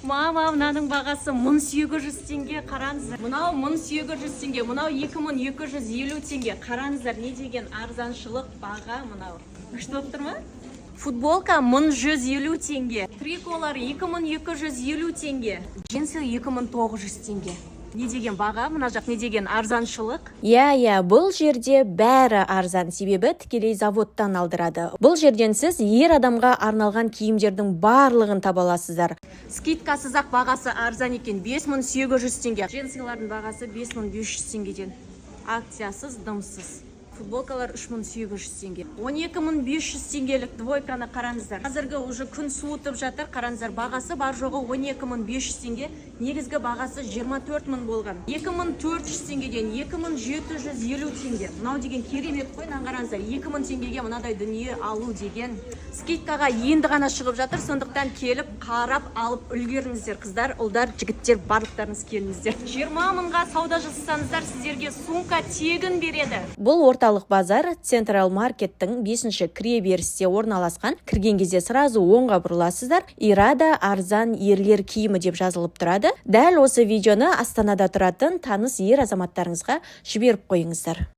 Мама, мынаның бағасы 1800 теңге, қараңыздар. Мынау 1800 теңге, мынау 2250 теңге. Қараңыздар, не деген арзаншылық баға мынау. Күшті болып тұр ма? Футболка 1150 теңге. Триколар 2250 теңге. Джинсы 2900 теңге. Не деген баға, мына жақ не деген арзаншылық? Иә, бұл жерде бәрі арзан, себебі тікелей заводтан алдырады. Бұл жерден сіз ер адамға арналған киімдердің барлығын таба аласыздар. Скидкасыз ақ бағасы арзан екен, 5800 теңге. Джинсылардың бағасы 5500 теңгеден. Акциясыз, дымсыз. Футболкалар 3800 теңге. 12500 теңгелік двойканы қараңыздар. Қазіргі уже күн суытып жатыр, қараңыздар, бағасы бар жоғы 12500 теңге. Негізгі бағасы 24000 болған. 2400 теңгеден 2750 теңге. Мынау деген керемет қой, қараңыздар. 2000 теңгеге мынадай дүние алу деген. Скидкаға енді ғана шығып жатыр, сондықтан келіп, қарап, алып үлгеріңіздер. Қыздар, ұлдар, жігіттер, барлықтарыңыз келіңіздер. 20 мыңға сауда жасасаңыздар, сіздерге сумка тегін береді. Бұл орталық базар Централ маркеттің 5-ші кіре берісте орналасқан. Кірген кезде сразу оңға бұрыласыздар. Ирада арзан ерлер киімі деп жазылып тұрады. Дәл осы видеоны Астанада тұратын таныс ер азаматтарыңызға жіберіп қойыңыздар.